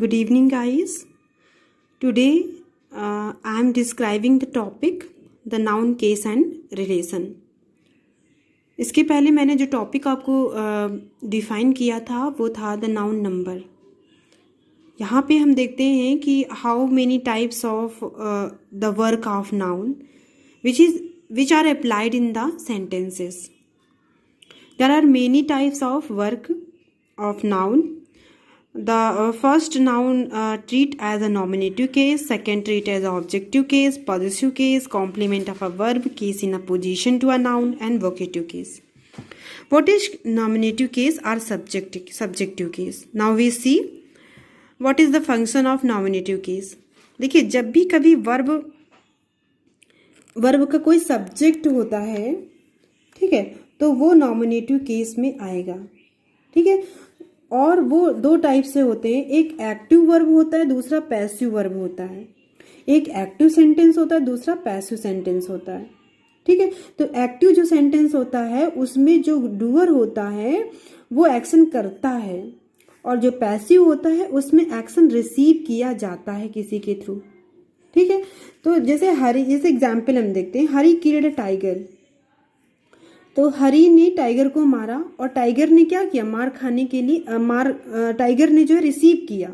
Good evening, guys. Today, I am describing the topic the noun case and relation. इसके पहले मैंने जो topic आपको डिफाइन किया था वो था द नाउन नंबर. यहाँ पे हम देखते हैं कि how many types of the work of noun which are applied in the sentences. There are many types of work of noun. The first noun treat as a nominative case, second treat as a objective case, possessive case, complement of a verb, case in opposition to a noun, and vocative case. What is nominative case or subjective case? Now we see what is the function of nominative case. देखिए, जब भी कभी verb का कोई subject होता है, ठीक है, तो वो नॉमिनेटिव केस में आएगा. ठीक है, और वो दो टाइप से होते हैं. एक एक्टिव वर्ब होता है, दूसरा पैसिव वर्ब होता है. एक एक्टिव सेंटेंस होता है, दूसरा पैसिव सेंटेंस होता है. ठीक है, तो एक्टिव जो सेंटेंस होता है उसमें जो डूअर होता है वो एक्शन करता है, और जो पैसिव होता है उसमें एक्शन रिसीव किया जाता है किसी के थ्रू. ठीक है, तो जैसे एग्जाम्पल हम देखते हैं. हरी किल्ड अ टाइगर. तो हरी ने टाइगर को मारा, और टाइगर ने क्या किया, मार खाने के लिए टाइगर ने जो है रिसीव किया.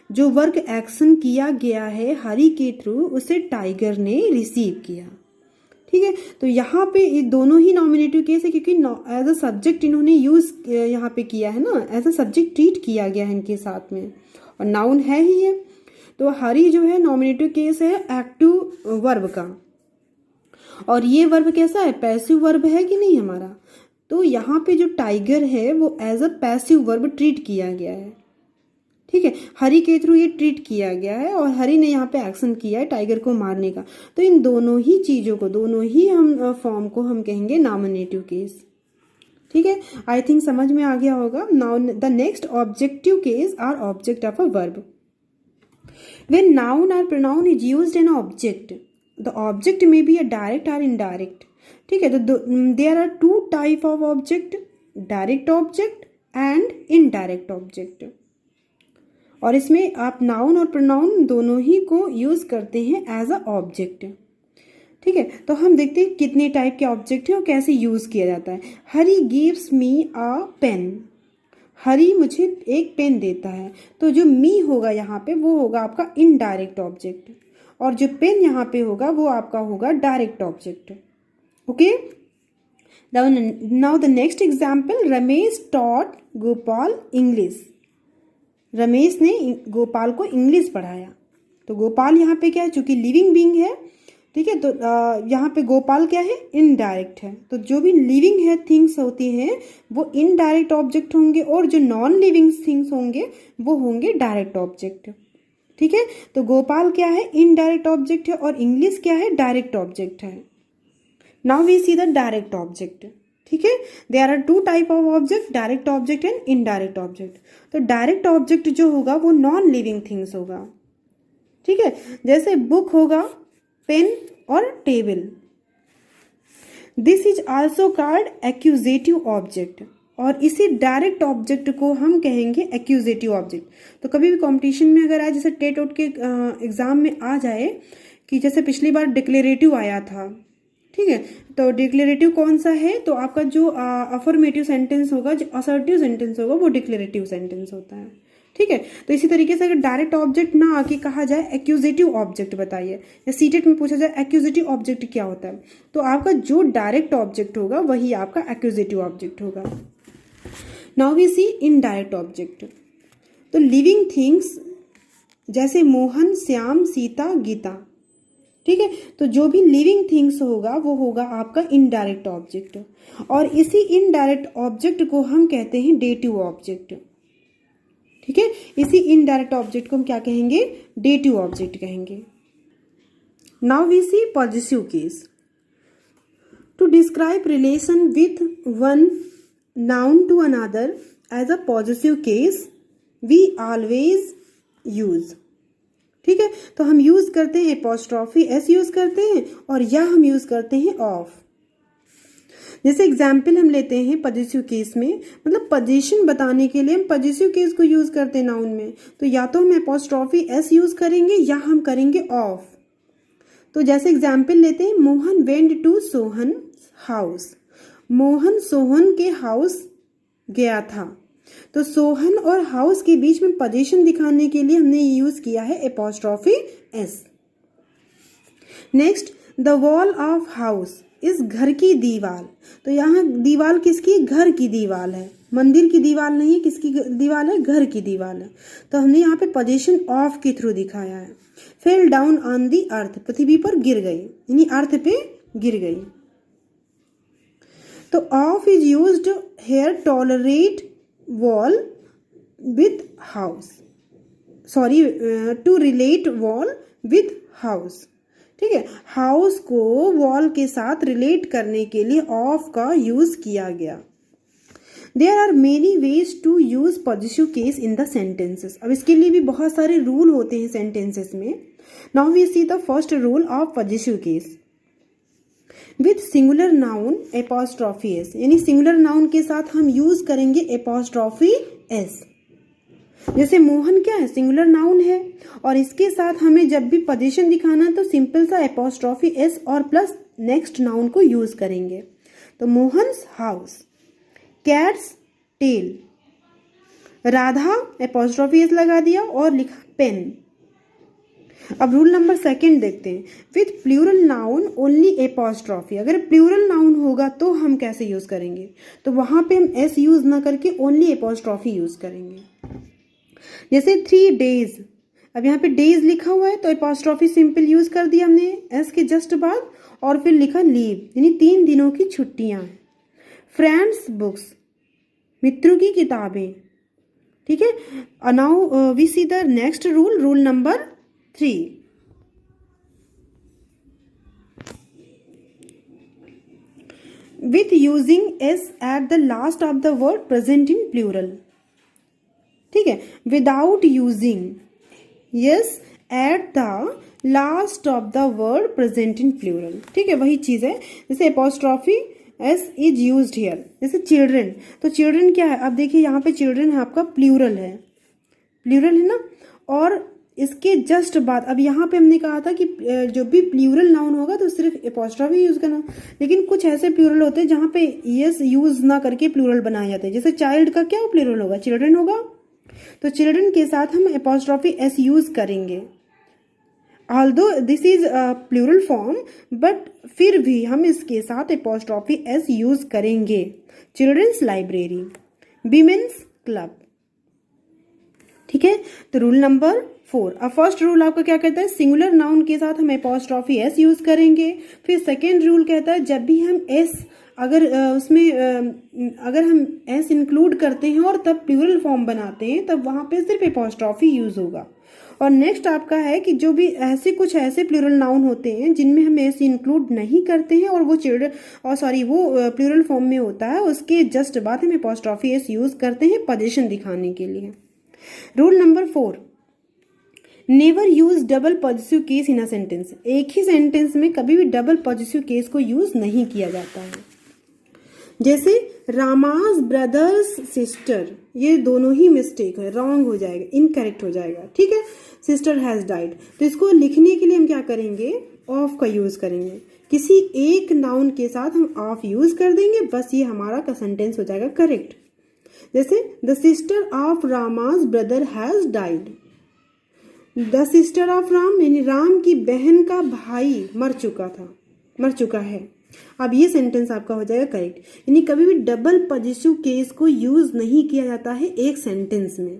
जो वर्क एक्शन किया गया है हरी के थ्रू उसे टाइगर ने रिसीव किया. ठीक है, तो यहाँ पे ये दोनों ही नॉमिनेटिव केस है, क्योंकि एज अ सब्जेक्ट इन्होंने यूज यहाँ पे किया है ना, एज अ सब्जेक्ट ट्रीट किया गया है इनके साथ में, और नाउन है ही है. तो हरी जो है नॉमिनेटिव केस है एक्टिव वर्ब का, और ये वर्ब कैसा है, पैसिव वर्ब है कि नहीं हमारा. तो यहाँ पे जो टाइगर है वो as a passive verb treat किया गया है. ठीक है, हरी के थ्रू ये ट्रीट किया गया है, और हरी ने यहाँ पे एक्शन किया है टाइगर को मारने का. तो इन दोनों ही चीजों को, दोनों ही हम फॉर्म को हम कहेंगे नॉमिनेटिव केस. ठीक है, आई थिंक समझ में आ गया होगा. Now the next objective case or object of a verb. When noun or pronoun is used in object, the object may be a direct or indirect. ठीक है, तो there are two type of object, direct object and indirect object. और इसमें आप noun और pronoun दोनों ही को use करते हैं एज अ ऑब्जेक्ट. ठीक है, तो हम देखते हैं कितने टाइप के ऑब्जेक्ट है और कैसे यूज किया जाता है. हरी गिव्स मी अ पेन. हरी मुझे एक पेन देता है. तो जो मी होगा यहाँ पे वो होगा आपका इनडायरेक्ट ऑब्जेक्ट, और जो पेन यहाँ पे होगा वो आपका होगा direct object. Okay, now the next example. Ramesh taught Gopal English. Ramesh ने गोपाल को इंग्लिश पढ़ाया. तो गोपाल यहाँ पे क्या है, चूंकि लिविंग बीइंग है. ठीक है, तो यहाँ पे गोपाल क्या है, इनडायरेक्ट है. तो जो भी लिविंग है थिंग्स होती हैं वो इनडायरेक्ट ऑब्जेक्ट होंगे, और जो नॉन लिविंग थिंग्स होंगे वो होंगे डायरेक्ट ऑब्जेक्ट. ठीक है, तो गोपाल क्या है, इनडायरेक्ट ऑब्जेक्ट है, और इंग्लिश क्या है, डायरेक्ट ऑब्जेक्ट है. Now we see the direct object. ठीक है, there are two type of object, direct object and indirect object. तो डायरेक्ट ऑब्जेक्ट जो होगा वो नॉन लिविंग थिंग्स होगा. ठीक है, जैसे बुक होगा, पेन और table. This is also called accusative object, और इसी डायरेक्ट ऑब्जेक्ट को हम कहेंगे एक्यूजेटिव ऑब्जेक्ट. तो कभी भी कंपटीशन में अगर आए, जैसे टेट के एग्जाम में आ जाए कि जैसे पिछली बार डिक्लेरेटिव आया था. ठीक है, तो डिक्लेरेटिव कौन सा है, तो आपका जो अफर्मेटिव सेंटेंस होगा, जो असर्टिव सेंटेंस होगा वो डिक्लेरेटिव सेंटेंस होता है. ठीक है, तो इसी तरीके से अगर डायरेक्ट ऑब्जेक्ट ना आके कहा जाए एक्यूजेटिव ऑब्जेक्ट बताइए, या सीटेट में पूछा जाए एक्यूजेटिव ऑब्जेक्ट क्या होता है, तो आपका जो डायरेक्ट ऑब्जेक्ट होगा वही आपका एक्यूजेटिव ऑब्जेक्ट होगा. Now we see indirect object. तो लिविंग थिंग्स जैसे मोहन, श्याम, सीता, गीता. ठीक है, तो जो भी लिविंग थिंग्स होगा वो होगा आपका इनडायरेक्ट ऑब्जेक्ट, और इसी इनडायरेक्ट ऑब्जेक्ट को हम कहते हैं डेटिव ऑब्जेक्ट. ठीक है, इसी इनडायरेक्ट ऑब्जेक्ट को हम क्या कहेंगे, डेटिव ऑब्जेक्ट कहेंगे. Now we see possessive case. To describe relation with one noun to another as a possessive case we always use. ठीक है, तो हम यूज करते हैं एपोस्ट्रॉफी एस यूज करते हैं, और या हम यूज करते हैं ऑफ. जैसे एग्जाम्पल हम लेते हैं पजेसिव केस में, मतलब पोजीशन बताने के लिए हम पजेसिव केस को यूज करते हैं नाउन में, तो या तो हम एपोस्ट्रॉफी एस यूज करेंगे या हम करेंगे ऑफ। तो जैसे एग्जाम्पल लेते हैं, Mohan went to Sohan house. Mohan Sohan के हाउस गया था। तो सोहन और हाउस के बीच में पोजीशन दिखाने के लिए हमने यूज किया है apostrophe S. Next, the wall of house, इस घर की दीवार। तो यहाँ दीवार किसकी? घर की दीवार है, मंदिर की दीवार नहीं है। किसकी दीवार है? घर की दीवार है। तो हमने यहाँ पे पोजीशन ऑफ के थ्रू दिखाया है। Fell down on the earth, पृथ्वी पर गिर गई, यानी अर्थ पे गिर गई। तो of is used here tolerate wall with house, sorry to relate wall with house. ठीक है, हाउस को वॉल के साथ रिलेट करने के लिए ऑफ का यूज किया गया। There are many ways to use possessive case in the sentences. अब इसके लिए भी बहुत सारे रूल होते हैं सेंटेंसेस में। Now we see the first rule of possessive case. With singular noun apostrophe s, यानी सिंगुलर नाउन के साथ हम यूज करेंगे एपोस्ट्रॉफी एस। जैसे मोहन क्या है? सिंगुलर नाउन है, और इसके साथ हमें जब भी पोजीशन दिखाना है तो सिंपल सा एपोस्ट्रॉफी एस और प्लस नेक्स्ट नाउन को यूज करेंगे। तो Mohan's house, cat's tail, Radha apostrophe s लगा दिया और लिखा पेन। अब रूल नंबर सेकंड देखते हैं। With plural noun only apostrophe, अगर प्लूरल नाउन होगा तो हम कैसे यूज करेंगे? तो वहां पे हम एस यूज ना करके ओनली एपोस्ट्रॉफी यूज करेंगे। जैसे 3 days, अब यहाँ पे डेज लिखा हुआ है तो एपोस्ट्रॉफी सिंपल यूज कर दिया हमने एस के जस्ट बाद, और फिर लिखा लीव, यानी 3 दिनों की छुट्टियां। फ्रेंड्स बुक्स, मित्रों की किताबें। ठीक है, now we see the next rule, rule number 3। With using s at the last of the word present in plural. ठीक है, without using s at the last of the word present in plural. ठीक है, वही चीज है जैसे apostrophe s is used here. जैसे children, तो चिल्ड्रन क्या है? अब देखिए यहाँ पे चिल्ड्रन है आपका प्लूरल है, प्लूरल है ना, और इसके जस्ट बाद अब यहाँ पे हमने कहा था कि जो भी प्लूरल नाउन होगा तो सिर्फ एपोस्ट्रॉफी यूज करना, लेकिन कुछ ऐसे प्लूरल होते हैं जहाँ पे यस यूज ना करके प्लूरल बनाए जाते हैं। जैसे चाइल्ड का क्या प्लूरल होगा? चिल्ड्रन होगा, तो चिल्ड्रन के साथ हम एपोस्ट्रॉफी एस यूज करेंगे। Although this is plural form, but फिर भी हम इसके साथ एपोस्ट्रॉफी एस यूज करेंगे। Children's library, women's club. ठीक है, तो रूल नंबर 4। अब फर्स्ट रूल आपका क्या कहता है? सिंगुलर नाउन के साथ हम एपोस्ट्रॉफी एस यूज करेंगे। फिर सेकेंड रूल कहता है जब भी हम एस अगर अगर हम एस इंक्लूड करते हैं और तब प्लूरल फॉर्म बनाते हैं तब वहां पे सिर्फ एपोस्ट्रॉफी यूज होगा। और नेक्स्ट आपका है कि जो भी ऐसे कुछ ऐसे प्लूरल नाउन होते हैं जिनमें हम एस इंक्लूड नहीं करते हैं और वो वो प्लूरल फॉर्म में होता है, उसके जस्ट बाद हम एपोस्ट्रॉफी एस यूज करते हैं पोजीशन दिखाने के लिए। Rule number 4, never use double positive case in a sentence. एक ही सेंटेंस में कभी भी डबल पॉजिटिव केस को यूज नहीं किया जाता है। जैसे रामाज ब्रदर्स सिस्टर, ये दोनों ही मिस्टेक है, रॉन्ग हो जाएगा, इनकरेक्ट हो जाएगा। ठीक है, सिस्टर हैज डाइड, तो इसको लिखने के लिए हम क्या करेंगे? ऑफ का यूज करेंगे। किसी एक नाउन के साथ हम ऑफ यूज कर देंगे, बस ये हमारा का सेंटेंस हो जाएगा करेक्ट। जैसे the sister of Rama's brother has died, the sister of Ram यानी राम की बहन का भाई मर चुका है। अब ये सेंटेंस आपका हो जाएगा करेक्ट, यानी कभी भी डबल पॉजिटिव केस को यूज नहीं किया जाता है एक सेंटेंस में।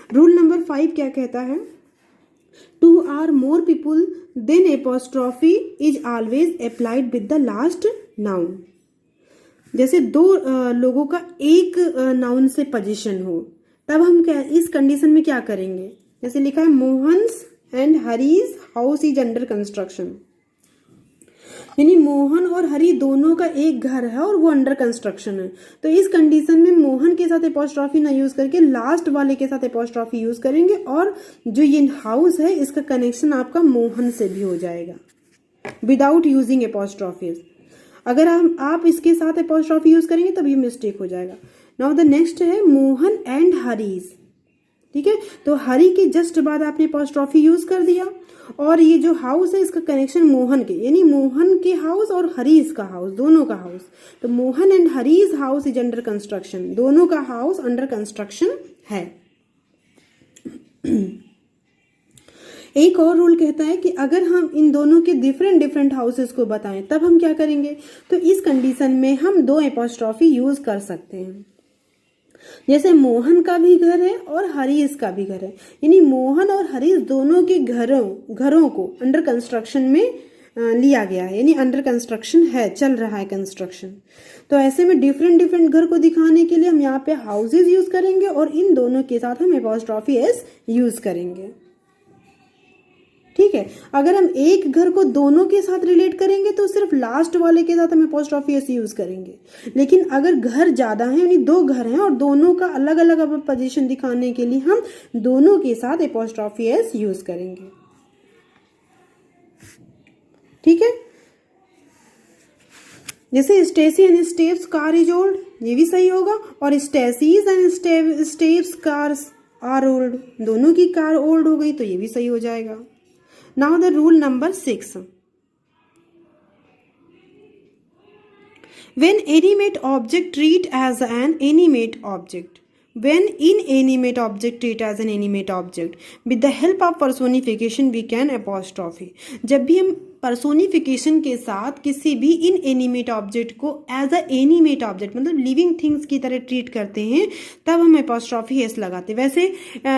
रूल नंबर 5 क्या कहता है? 2 or more people then apostrophe is always applied with the last noun। जैसे 2 लोगों का एक नाउन से पोजीशन हो, तब हम क्या इस कंडीशन में क्या करेंगे? जैसे लिखा है Mohan's and Hari's house is under construction, यानी मोहन और हरी दोनों का एक घर है और वो अंडर कंस्ट्रक्शन है। तो इस कंडीशन में मोहन के साथ एपोस्ट्रॉफी ना यूज करके लास्ट वाले के साथ एपोस्ट्रॉफी यूज करेंगे, और जो ये हाउस है इसका कनेक्शन आपका मोहन से भी हो जाएगा विदाउट यूजिंग एपोस्ट्रॉफी। अगर आप इसके साथ एपोस्ट्रॉफी यूज करेंगे तब ये मिस्टेक हो जाएगा। नाउ द नेक्स्ट है मोहन एंड हरीज। ठीक है, तो हरी के जस्ट बाद आपने एपोस्ट्रॉफी यूज कर दिया, और ये जो हाउस है इसका कनेक्शन मोहन के, यानी मोहन के हाउस और हरीज का हाउस, दोनों का हाउस। तो Mohan and Hari's house is under construction, दोनों का हाउस अंडर कंस्ट्रक्शन है। एक और रूल कहता है कि अगर हम इन दोनों के डिफरेंट हाउसेस को बताएं तब हम क्या करेंगे, तो इस कंडीशन में हम 2 एपोस्ट्रॉफी यूज कर सकते हैं। जैसे मोहन का भी घर है और हरीश का भी घर है, यानी मोहन और हरीश दोनों के घरों को अंडर कंस्ट्रक्शन में लिया गया है, यानी अंडर कंस्ट्रक्शन है, चल रहा है कंस्ट्रक्शन। तो ऐसे में डिफरेंट घर को दिखाने के लिए हम यहाँ पे हाउसेज यूज करेंगे और इन दोनों के साथ हम एपोस्ट्रॉफी एस यूज करेंगे। ठीक है, अगर हम एक घर को दोनों के साथ रिलेट करेंगे तो सिर्फ लास्ट वाले के साथ हम एपोस्ट्रॉफी एस यूज करेंगे। लेकिन अगर घर ज्यादा है, यानी 2 घर हैं और दोनों का अलग अलग पोजीशन दिखाने के लिए हम दोनों के साथ एपोस्ट्रॉफी एस यूज करेंगे। ठीक है, जैसे Stacy and Steph's car is old, ये भी सही होगा, और Stacy's and Steph's cars are old, दोनों की कार ओल्ड हो गई, तो ये भी सही हो जाएगा। Now the rule number 6. When animate object treat as an animate object. When inanimate object treat as an animate object. With the help of personification we can apostrophe. जब भी हम पर्सोनिफिकेशन के साथ किसी भी इनएनिमेट ऑब्जेक्ट को as a animate object, मतलब living things की तरह ट्रीट करते हैं, तब हम एपोस्ट्रॉफी एस लगाते हैं। वैसे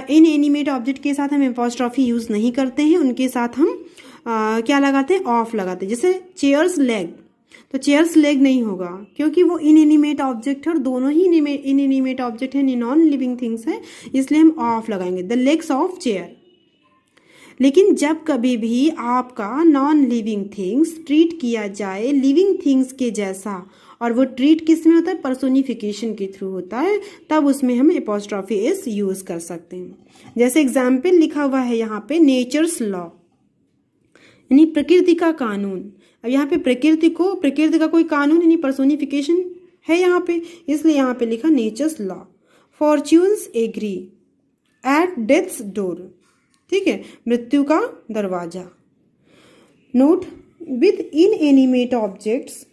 इनएनिमेट ऑब्जेक्ट के साथ हम एपोस्ट्रॉफी यूज नहीं करते हैं, उनके साथ हम क्या लगाते हैं, ऑफ लगाते हैं। जैसे चेयर्स लेग, तो चेयर्स लेग नहीं होगा क्योंकि वो इनएनिमेट ऑब्जेक्ट है और दोनों ही इनएनिमेट ऑब्जेक्ट है, नॉन लिविंग थिंग्स है, इसलिए हम ऑफ लगाएंगे, द लेग्स ऑफ चेयर। लेकिन जब कभी भी आपका नॉन लिविंग थिंग्स ट्रीट किया जाए लिविंग थिंग्स के जैसा, और वो ट्रीट किस में होता है, पर्सोनिफिकेशन के थ्रू होता है, तब उसमें हम एपोस्ट्रॉफी एस यूज कर सकते हैं। जैसे एग्जाम्पल लिखा हुआ है यहाँ पे नेचर्स लॉ, यानी प्रकृति का कानून। अब यहाँ पे प्रकृति का कोई कानून यानी पर्सोनिफिकेशन है यहाँ पे, इसलिए यहाँ पे लिखा nature's law. Fortune's agree at death's door, ठीक है, मृत्यु का दरवाजा। Note, with inanimate objects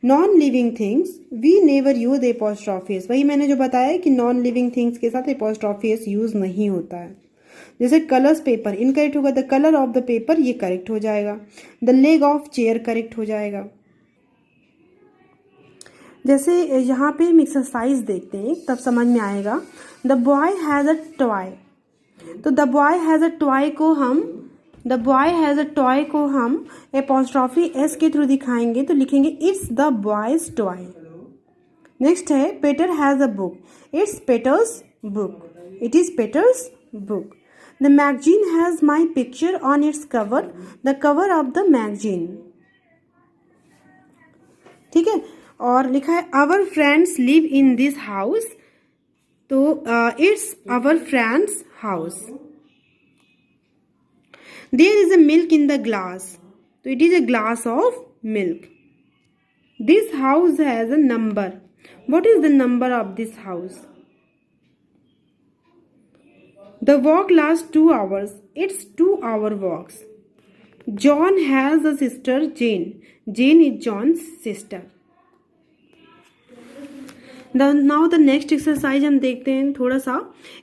non living things we never use apostrophe s. वही मैंने जो बताया कि नॉन लिविंग थिंग्स के साथ एपोस्ट्रॉफी एस यूज नहीं होता है। जैसे कलर्स पेपर इनकरेक्ट होगा, the colour of the paper ये करेक्ट हो जाएगा, the leg of chair correct हो जाएगा। जैसे यहाँ पे हम एक्सरसाइज देखते हैं तब समझ में आएगा। The boy has a toy, तो the boy has a toy को हम एपोस्ट्रॉफी एस के थ्रू दिखाएंगे तो लिखेंगे it's the boy's toy. Next है Peter has a book, it's Peter's book, it is Peter's book. The magazine has my picture on its cover, the cover of the magazine. ठीक है, और लिखा है our friends live in this house, तो it's our friends' house. There is a milk in the glass, तो it is a glass of milk. This house has a number, what is the number of this house? The walk last 2 hours, it's 2 hour walks. John has a sister Jane, Jane is John's sister. Now the next exercise हम देखते हैं थोड़ा सा।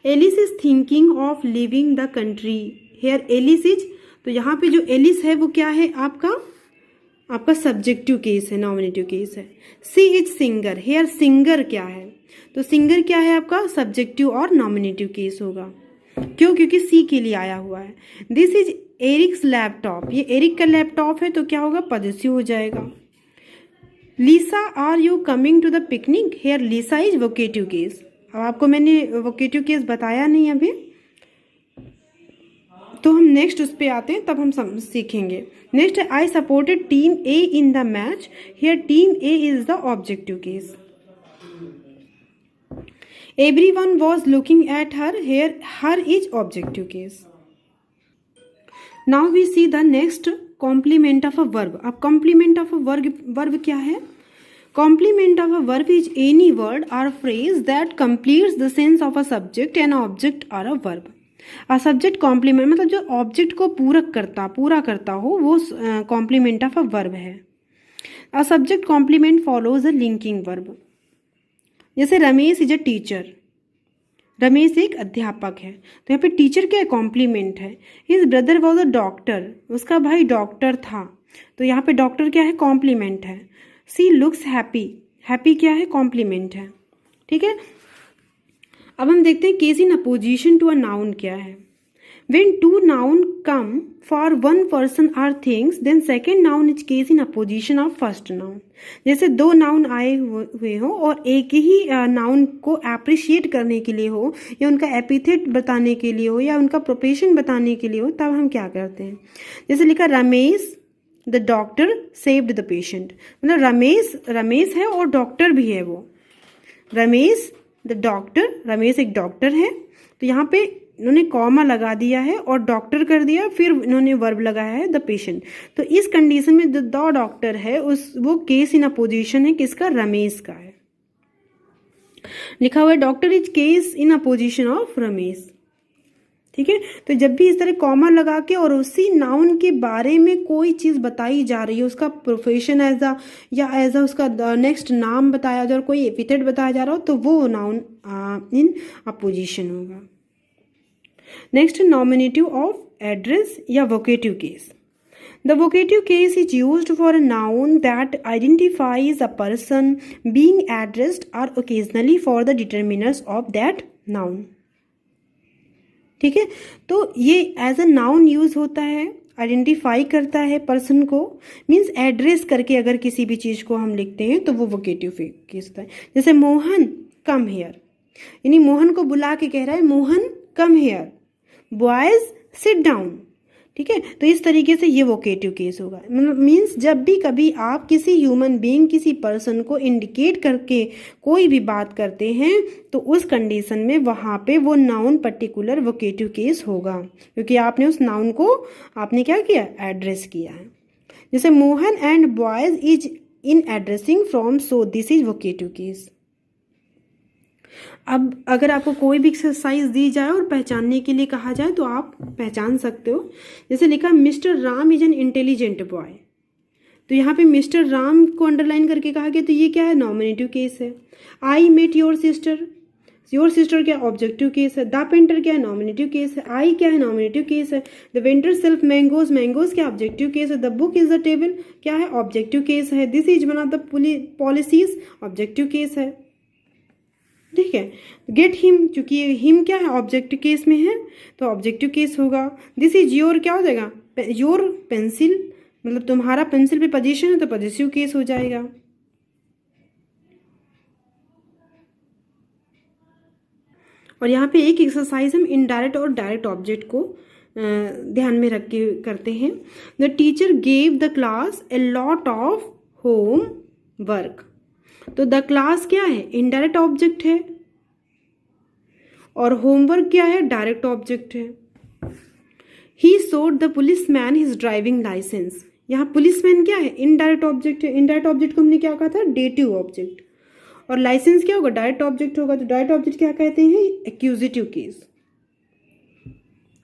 Alice is thinking of living the country, here Alice is, तो यहाँ पे जो Alice है वो क्या है, आपका सब्जेक्टिव केस है, नॉमिनेटिव केस है। सी इज सिंगर, हेयर सिंगर क्या है, तो सिंगर क्या है आपका, सब्जेक्टिव और नॉमिनेटिव केस होगा। क्यों, क्योंकि सी के लिए आया हुआ है। दिस इज एरिक्स लैपटॉप, ये एरिक का लैपटॉप है तो क्या होगा, पजेसिव हो जाएगा। Lisa are you coming to the picnic, here Lisa is vocative case. अब आपको मैंने वोकेटिव केस बताया नहीं अभी, तो हम नेक्स्ट उस पे आते हैं तब हम सीखेंगे। नेक्स्ट है I supported team A in the match, here team A is the objective case. Everyone was looking at her, here her is objective case. Now we see the next complement of a verb. अब complement of a verb क्या है? Complement of a verb is any word or phrase that completes the sense of a subject and object or a verb. A subject complement मतलब जो object को पूरा करता हो वो कॉम्प्लीमेंट ऑफ अ वर्ब है। A subject complement follows a linking verb. जैसे Ramesh is a teacher, Ramesh एक अध्यापक है, तो यहाँ पे टीचर क्या है? कॉम्प्लीमेंट है। His brother was a doctor, उसका भाई डॉक्टर था, तो यहाँ पे डॉक्टर क्या है? कॉम्प्लीमेंट है। सी लुक्स हैप्पी, हैप्पी क्या है? कॉम्प्लीमेंट है। ठीक है, अब हम देखते हैं case in apposition to a noun क्या है। When two noun come for one person or things, then second noun is case in opposition of first noun। जैसे दो नाउन आए हुए हो और एक ही नाउन को अप्रिशिएट करने के लिए हो या उनका एपिथेट बताने के लिए हो या उनका प्रोफेशन बताने के लिए हो, तब हम क्या करते हैं? जैसे लिखा Ramesh the doctor saved the patient, मतलब रमेश है और डॉक्टर भी है वो। रमेश द डॉक्टर, रमेश एक डॉक्टर है, तो यहाँ पे इन्होंने कॉमा लगा दिया है और डॉक्टर कर दिया, फिर इन्होंने वर्ब लगाया है द पेशेंट। तो इस कंडीशन में जो द डॉक्टर है वो केस इन अपोजिशन है किसका? रमेश का है। लिखा हुआ है doctor is case in opposition of Ramesh. ठीक है, तो जब भी इस तरह कॉमा लगा के और उसी नाउन के बारे में कोई चीज़ बताई जा रही है, उसका प्रोफेशन एज अ उसका नेक्स्ट नाम बताया जा रहा हो, कोई एपिथेट बताया जा रहा हो, तो वो नाउन इन अपोजिशन होगा। नेक्स्ट नॉमिनेटिव ऑफ एड्रेस या vocative case. The vocative case is used for a noun that identifies a person being addressed or occasionally for the determiners of that noun. ठीक है, तो ये as a noun use होता है, identify करता है person को, मीन्स एड्रेस करके अगर किसी भी चीज़ को हम लिखते हैं तो वो वोकेटिव केस होता है। जैसे मोहन कम हेयर, यानी मोहन को बुला के कह रहा है Mohan come here, boys sit down. ठीक है, तो इस तरीके से ये वोकेटिव केस होगा। मतलब मीन्स जब भी कभी आप किसी ह्यूमन बीइंग, किसी पर्सन को इंडिकेट करके कोई भी बात करते हैं तो उस कंडीशन में वहाँ पे वो नाउन पर्टिकुलर वोकेटिव केस होगा, क्योंकि आपने उस नाउन को आपने क्या किया? एड्रेस किया है। जैसे Mohan and boys is in addressing from, so this is vocative case. अब अगर आपको कोई भी एक्सरसाइज दी जाए और पहचानने के लिए कहा जाए तो आप पहचान सकते हो। जैसे लिखा mister Ram is an intelligent boy, तो यहाँ पे मिस्टर राम को अंडरलाइन करके कहा गया, तो ये क्या है? नॉमिनेटिव केस है। I met your sister, your sister क्या? ऑब्जेक्टिव केस है। द पेंटर क्या है? नॉमिनेटिव केस है। आई क्या है? नॉमिनेटिव केस है। The vendor sells mangoes, mangoes क्या? ऑब्जेक्टिव केस है। The book is the table क्या है? ऑब्जेक्टिव केस है। This is one of the policies, objective case है। ठीक है, गेट हिम, चूंकि हिम क्या है? ऑब्जेक्टिव केस में है, तो ऑब्जेक्टिव केस होगा। दिस इज योर क्या हो जाएगा? योर पेंसिल, मतलब तुम्हारा पेंसिल पे पोजीशन है तो पॉजिटिव केस हो जाएगा। और यहाँ पे एक एक्सरसाइज हम इनडायरेक्ट और डायरेक्ट ऑब्जेक्ट को ध्यान में रख के करते हैं। The teacher gave the class a lot of home work, तो द क्लास क्या है? इनडायरेक्ट ऑब्जेक्ट है और होमवर्क क्या है? डायरेक्ट ऑब्जेक्ट है। He showed the police man his driving licence, यहाँ पुलिसमैन क्या है? इनडायरेक्ट ऑब्जेक्ट है। इनडायरेक्ट ऑब्जेक्ट को हमने क्या कहा था? Dative object. और लाइसेंस क्या होगा? डायरेक्ट ऑब्जेक्ट होगा, तो डायरेक्ट ऑब्जेक्ट क्या कहते हैं? एक्यूजिटिव केस।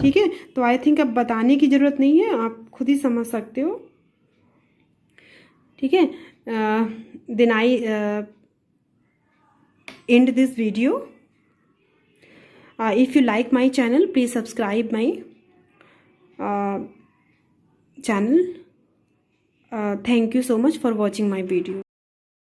ठीक है, तो आई थिंक अब बताने की जरूरत नहीं है, आप खुद ही समझ सकते हो। ठीक है, then I end this video. If you like my channel, please subscribe my channel. Thank you so much for watching my video.